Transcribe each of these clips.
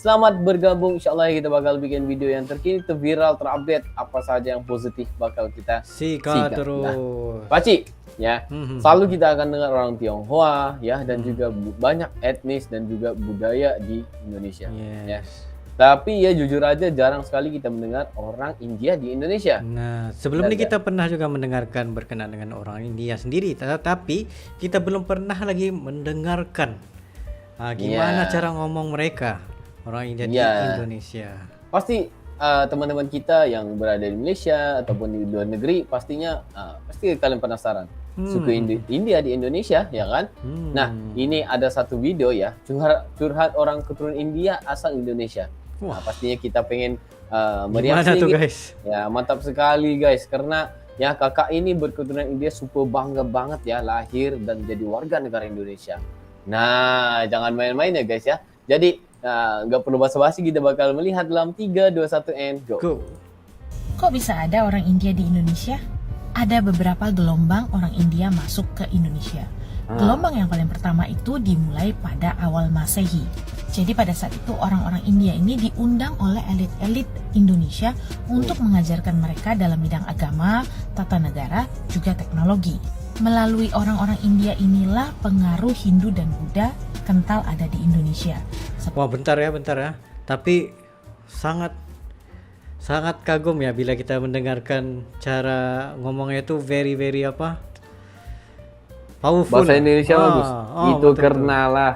Selamat bergabung, insyaallah kita bakal bikin video yang terkini, terviral, terupdate, apa saja yang positif bakal kita Sikat terus. Nah, Pakcik, ya, selalu kita akan dengar orang Tionghoa, ya, dan juga banyak etnis dan juga budaya di Indonesia. Ya. Tapi ya jujur aja jarang sekali kita mendengar orang India di Indonesia. Nah, sebelum ini kita pernah juga mendengarkan berkenaan dengan orang India sendiri, tapi kita belum pernah lagi mendengarkan gimana cara ngomong mereka orang India di Indonesia. Pasti teman-teman kita yang berada di Malaysia ataupun di luar negeri pastinya pasti kalian penasaran suku India di Indonesia, ya kan? Nah, ini ada satu video ya, curhat orang keturunan India asal Indonesia. Nah, pastinya kita pengen mereaksi guys. Ya, mantap sekali guys, karena ya kakak ini berketurunan India, super bangga banget ya lahir dan jadi warga negara Indonesia. Nah, jangan main-main ya guys ya. Jadi nggak perlu basa-basi, kita bakal melihat dalam 3, 2, 1 and go. Kok bisa ada orang India di Indonesia? Ada beberapa gelombang orang India masuk ke Indonesia. Gelombang yang paling pertama itu dimulai pada awal Masehi. Jadi pada saat itu orang-orang India ini diundang oleh elit-elit Indonesia untuk mengajarkan mereka dalam bidang agama, tata negara, juga teknologi. Melalui orang-orang India inilah pengaruh Hindu dan Buddha kental ada di Indonesia. Wah, bentar ya. Tapi sangat kagum ya bila kita mendengarkan cara ngomongnya itu very powerful. Bahasa Indonesia bagus. Itu betul.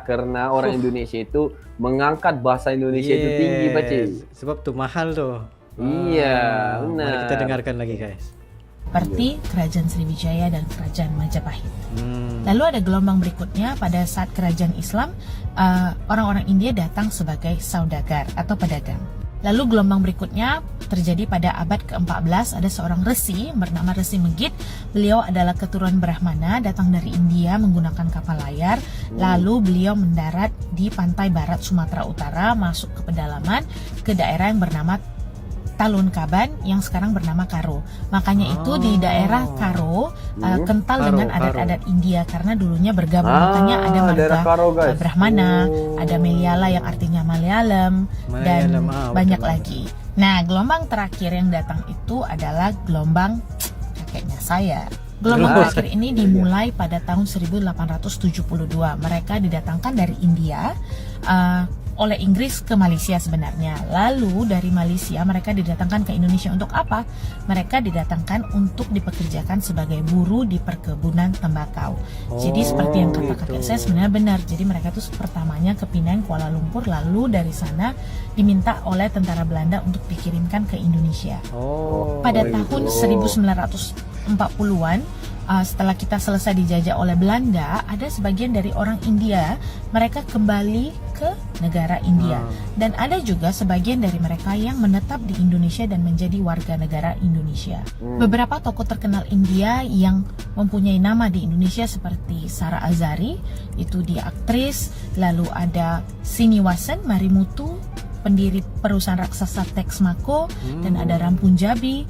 karena orang Indonesia itu mengangkat bahasa Indonesia itu tinggi, Pakcik. Sebab tuh mahal tuh. Iya, benar. Mari kita dengarkan lagi, guys. Seperti Kerajaan Sriwijaya dan Kerajaan Majapahit. Lalu ada gelombang berikutnya pada saat Kerajaan Islam, orang-orang India datang sebagai saudagar atau pedagang. Lalu gelombang berikutnya terjadi pada abad ke-14, ada seorang resi bernama Resi Megit. Beliau adalah keturunan Brahmana, datang dari India menggunakan kapal layar. Lalu beliau mendarat di pantai barat Sumatera Utara, masuk ke pedalaman ke daerah yang bernama Talun Kaban yang sekarang bernama Karo. Makanya itu di daerah Karo kental dengan adat-adat India karena dulunya bergabung. Makanya ada marga Brahmana, ada Meliala yang artinya Malayalam, dan banyak lagi. Nah, gelombang terakhir yang datang itu adalah gelombang kakeknya saya. Gelombang terakhir ini dimulai pada tahun 1872. Mereka didatangkan dari India oleh Inggris ke Malaysia sebenarnya. Lalu dari Malaysia mereka didatangkan ke Indonesia untuk apa? Mereka didatangkan untuk dipekerjakan sebagai buruh di perkebunan tembakau. Jadi seperti yang kata kakek saya sebenarnya benar. Jadi mereka tuh pertamanya ke Penang, Kuala Lumpur, lalu dari sana diminta oleh tentara Belanda untuk dikirimkan ke Indonesia. Pada tahun 1940-an, setelah kita selesai dijajah oleh Belanda, ada sebagian dari orang India, mereka kembali ke negara India. Dan ada juga sebagian dari mereka yang menetap di Indonesia dan menjadi warga negara Indonesia. Beberapa tokoh terkenal India yang mempunyai nama di Indonesia seperti Sarah Azari, itu dia aktris. Lalu ada Siniwasan Marimutu, pendiri perusahaan raksasa Texmaco, dan ada Ram Punjabi,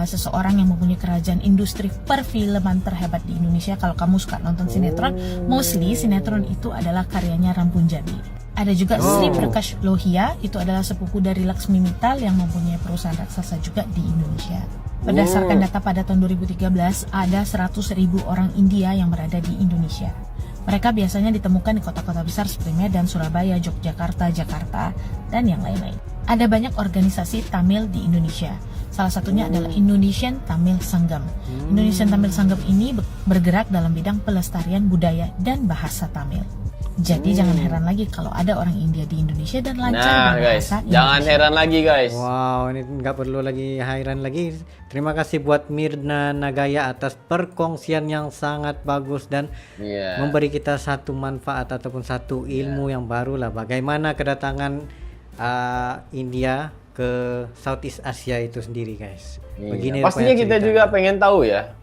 seseorang yang mempunyai kerajaan industri perfilman terhebat di Indonesia. Kalau kamu suka nonton sinetron, mostly sinetron itu adalah karyanya Ram Punjabi. Ada juga Sri Prakash Lohia, itu adalah sepupu dari Laksmi Mittal yang mempunyai perusahaan raksasa juga di Indonesia. Berdasarkan data pada tahun 2013, ada 100.000 orang India yang berada di Indonesia. Mereka biasanya ditemukan di kota-kota besar seperti Medan, Surabaya, Yogyakarta, Jakarta, dan yang lain-lain. Ada banyak organisasi Tamil di Indonesia. Salah satunya adalah Indonesian Tamil Sanggam. Indonesian Tamil Sanggam ini bergerak dalam bidang pelestarian budaya dan bahasa Tamil. Jadi jangan heran lagi kalau ada orang India di Indonesia dan lancar bahasa Indonesia. Jangan heran lagi guys. Wow, ini nggak perlu lagi heran lagi. Terima kasih buat Mirna Nagaya atas perkongsian yang sangat bagus dan memberi kita satu manfaat ataupun satu ilmu yang baru lah. Bagaimana kedatangan India ke Southeast Asia itu sendiri, guys. Begini pastinya kita juga pengen tahu ya,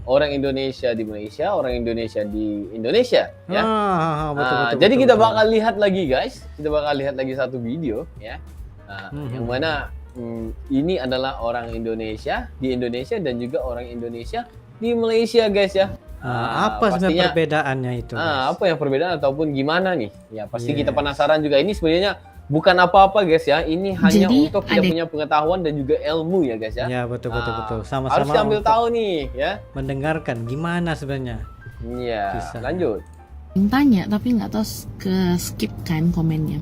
orang Indonesia di Malaysia, orang Indonesia di Indonesia, ya. Jadi kita bakal lihat lagi, guys. Kita bakal lihat lagi satu video, ya, yang mana ini adalah orang Indonesia di Indonesia dan juga orang Indonesia di Malaysia, guys, ya. Apa sebenarnya perbedaannya itu? Apa yang perbedaan ataupun gimana nih? Ya pasti kita penasaran juga. Ini sebenarnya bukan apa-apa guys ya. Ini hanya Jadi, untuk kita punya pengetahuan dan juga ilmu ya guys ya. Ya, betul. Harus Sama-sama diambil untuk tahu nih ya. mendengarkan gimana sebenarnya. Iya, Bisa. lanjut. tanya tapi nggak tahu ke skip kan komennya.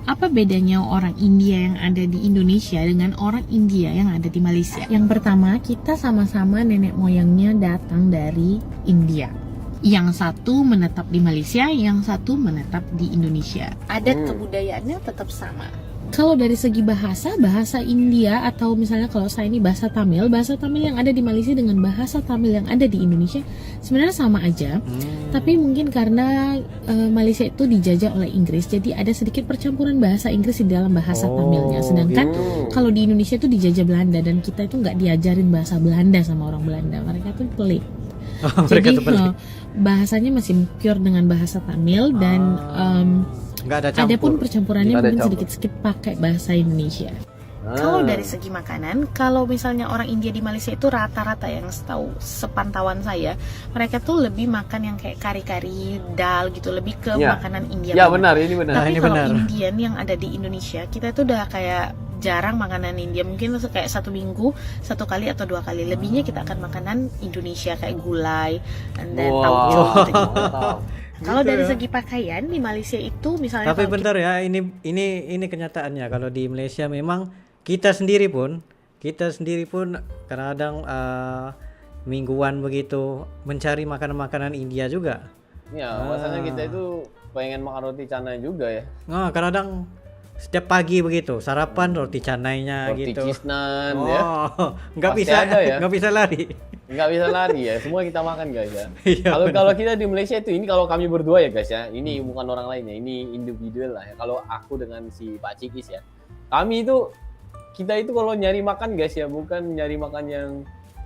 Apa bedanya orang India yang ada di Indonesia dengan orang India yang ada di Malaysia? Yang pertama, kita sama-sama nenek moyangnya datang dari India. Yang satu menetap di Malaysia, yang satu menetap di Indonesia. Adat kebudayaannya tetap sama. Kalau dari segi bahasa India atau misalnya kalau saya ini bahasa Tamil yang ada di Malaysia dengan bahasa Tamil yang ada di Indonesia sebenarnya sama aja. Tapi mungkin karena Malaysia itu dijajah oleh Inggris, jadi ada sedikit percampuran bahasa Inggris di dalam bahasa Tamilnya. Sedangkan kalau di Indonesia itu dijajah Belanda dan kita itu nggak diajarin bahasa Belanda sama orang Belanda. Mereka tuh pelik. Jadi bahasanya masih pure dengan bahasa Tamil dan nggak ada campur. ada pun percampurannya Nggak ada mungkin campur. sedikit-sedikit pakai bahasa Indonesia. Kalau dari segi makanan, kalau misalnya orang India di Malaysia itu rata-rata yang setahu sepantauan saya, mereka tuh lebih makan yang kayak kari-kari, dal gitu, lebih ke Ya. makanan India. Ya banget. benar, ini benar. Tapi ini kalau benar. Indian yang ada di Indonesia, kita itu udah kayak jarang makanan India. Mungkin kayak 1 minggu 1 kali atau 2 kali. Lebihnya kita akan makanan Indonesia kayak gulai, and then tauco gitu. Kalau Gitu dari ya. segi pakaian di Malaysia itu misalnya Tapi kalau bentar ya, ini kenyataannya. Kalau di Malaysia memang kita sendiri pun kadang-kadang mingguan begitu mencari makanan-makanan India juga. Ya, masalahnya kita itu pengen makan roti canai juga ya. Nah, kadang setiap pagi begitu sarapan roti canainya Roti gitu. cheese naan ya. Nggak Pasti bisa ada ya. nggak bisa lari. Nggak bisa lari ya, semua kita makan guys ya. Iya, Kalau kita di Malaysia itu, ini kalau kami berdua ya guys ya, ini bukan orang lain ya, ini individual lah ya. Kalau aku dengan si Pak Cikis ya, kami itu, kita itu kalau nyari makan guys ya, bukan nyari makan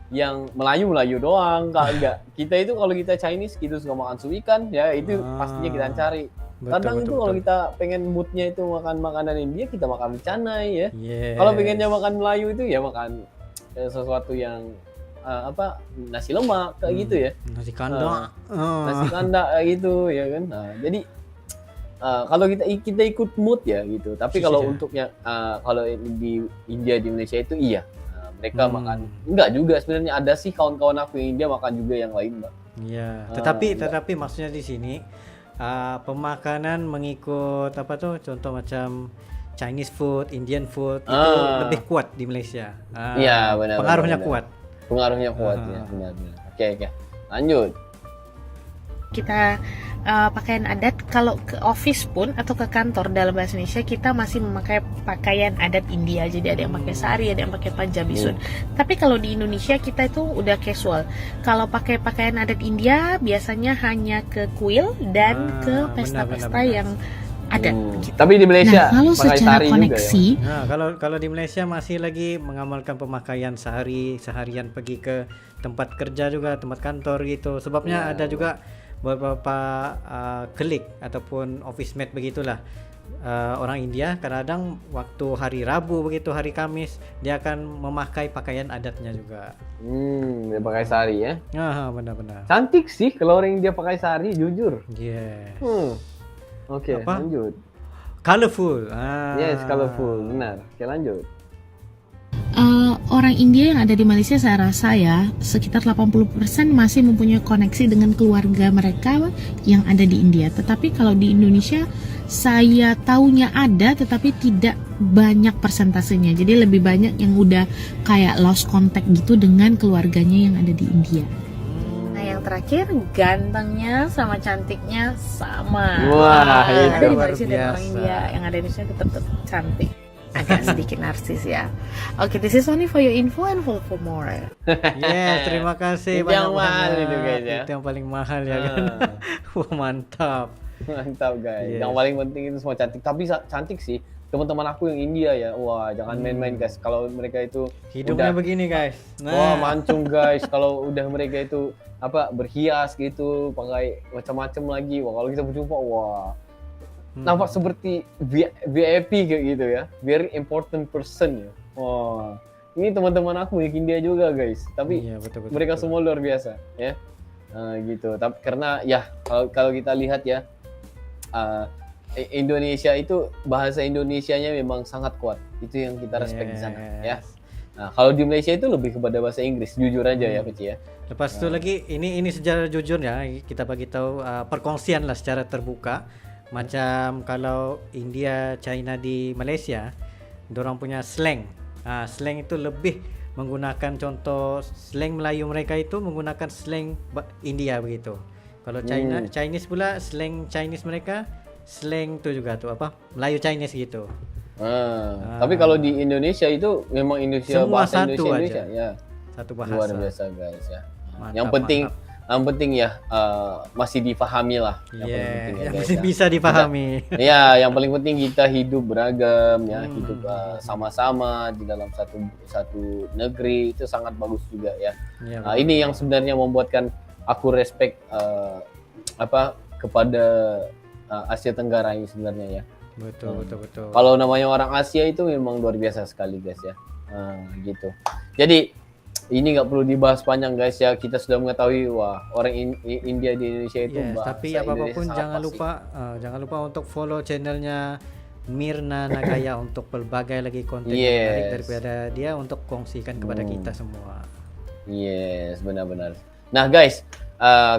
yang Melayu doang, enggak. Kita itu kalau kita Chinese, kita suka makan sup ikan ya, itu pastinya kita cari. Kadang itu kalau kita pengen moodnya itu makan makanan India, kita makan canai ya. Yes. Kalau pengennya makan Melayu itu ya makan sesuatu yang nasi lemak kayak gitu ya, Nasi kandang. nasi kanda kayak gitu ya kan. Nah, jadi kalau kita ikut mood ya gitu. Tapi kalau untuknya kalau di India di Malaysia itu iya, mereka makan enggak juga sebenarnya, ada sih kawan-kawan aku yang India makan juga yang lain, Mbak. Iya, enggak. tetapi maksudnya di sini pemakanan mengikut apa tuh, contoh macam Chinese food, Indian food itu lebih kuat di Malaysia. Iya, benar. Pengaruhnya benar. kuat. Pengaruhnya kuat ya, benar. Oke. Lanjut. kita pakaian adat, kalau ke office pun atau ke kantor dalam bahasa Indonesia kita masih memakai pakaian adat India. Jadi ada yang pakai sari, ada yang pakai Punjabi suit. Tapi kalau di Indonesia kita itu udah casual. Kalau pakai pakaian adat India biasanya hanya ke kuil dan ke pesta-pesta yang adat. Gitu. Tapi di Malaysia Nah, kalau pakai secara sari koneksi, juga ya. Nah, kalau di Malaysia masih lagi mengamalkan pemakaian seharian pergi ke tempat kerja juga, tempat kantor gitu. Sebabnya ada juga beberapa klik ataupun office mate begitulah. Orang India kadang waktu hari Rabu begitu, hari Kamis dia akan memakai pakaian adatnya juga. Dia pakai sari ya. Benar-benar. Cantik sih kalau orang India pakai sari, jujur. Yes. Oke, Apa? lanjut. Colorful. Yes, colorful, benar. Oke, lanjut. orang India yang ada di Malaysia saya rasa ya sekitar 80% masih mempunyai koneksi dengan keluarga mereka yang ada di India. Tetapi kalau di Indonesia saya taunya ada tetapi tidak banyak persentasenya. Jadi lebih banyak yang udah kayak lost contact gitu dengan keluarganya yang ada di India. Nah yang terakhir, gantengnya sama cantiknya sama. Wah, Ada itu di luar Malaysia dan orang biasa. India yang ada di Indonesia tetap cantik. Agak sedikit narsis ya. Oke, this is only for your info and for more. Yes, terima kasih Itu yang banyak-banyak. mahal itu, guys, ya. Itu yang paling mahal ya kan. Wah, mantap. Mantap guys. Yes. Yang paling penting itu semua cantik. Tapi cantik sih teman-teman aku yang India ya. Wah, jangan main-main guys. Kalau mereka itu Hidungnya udah, begini guys. wah mancung guys. Kalau udah mereka itu berhias gitu, pakai macam-macam lagi. Wah, kalau kita berjumpa, wah nampak seperti VIP kayak gitu ya. Very important person ya. Wah, ini teman-teman aku yang India juga guys. Tapi Iya, betul, mereka betul. semua luar biasa ya. Gitu. Tapi karena ya kalau kita lihat ya, Indonesia itu bahasa Indonesianya memang sangat kuat. Itu yang kita respect di sana ya. Nah, kalau di Malaysia itu lebih kepada bahasa Inggris, jujur aja ya, Peci ya. Lepas itu lagi ini secara jujur ya, kita bagi tahu perkongsian lah secara terbuka. Macam kalau India, China di Malaysia, dorang punya slang. Slang itu lebih menggunakan contoh slang Melayu mereka itu menggunakan slang India begitu. Kalau Chinese pula slang Chinese mereka slang itu juga tuh apa Melayu Chinese gitu. Tapi kalau di Indonesia itu memang Indonesia semua bahasa satu Indonesia aja. ya. Satu bahasa. Luar biasa guys ya. Mantap, Yang penting ya masih difahami lah. Yang masih bisa dipahami. Iya, yang paling penting kita hidup beragam ya, hidup sama-sama di dalam satu negeri itu sangat bagus juga ya. Ini yang sebenarnya membuatkan aku respect kepada Asia Tenggara ini sebenarnya ya. Betul. Kalau namanya orang Asia itu memang luar biasa sekali guys ya. Gitu. Jadi ini nggak perlu dibahas panjang guys ya. Kita sudah mengetahui orang India di Indonesia itu bahasa tapi apapun jangan lupa untuk follow channelnya Mirna Nagaya untuk berbagai lagi konten yang menarik daripada dia untuk kongsikan kepada kita semua. Yes, benar-benar. Nah guys,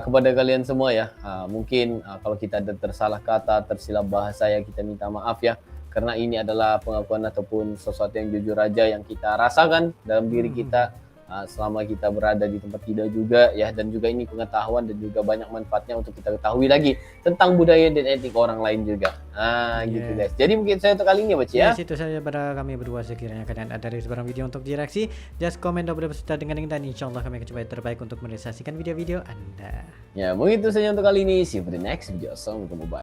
kepada kalian semua ya, mungkin kalau kita ada tersalah kata, tersilap bahasa ya kita minta maaf ya, karena ini adalah pengakuan ataupun sesuatu yang jujur aja yang kita rasakan dalam diri kita selama kita berada di tempat tidak juga ya, dan juga ini pengetahuan dan juga banyak manfaatnya untuk kita ketahui lagi tentang budaya dan etik orang lain juga. Gitu guys. Jadi mungkin saya untuk kali ini Baci ya. Itu saja pada kami berdua, sekiranya kalian ada dari sebarang video untuk direaksi, just komen double beserta dengan link dan insyaallah kami akan coba yang terbaik untuk merealisasikan video-video Anda. Ya, mungkin itu saja untuk kali ini. See you for the next video. Assalamualaikum. Bye.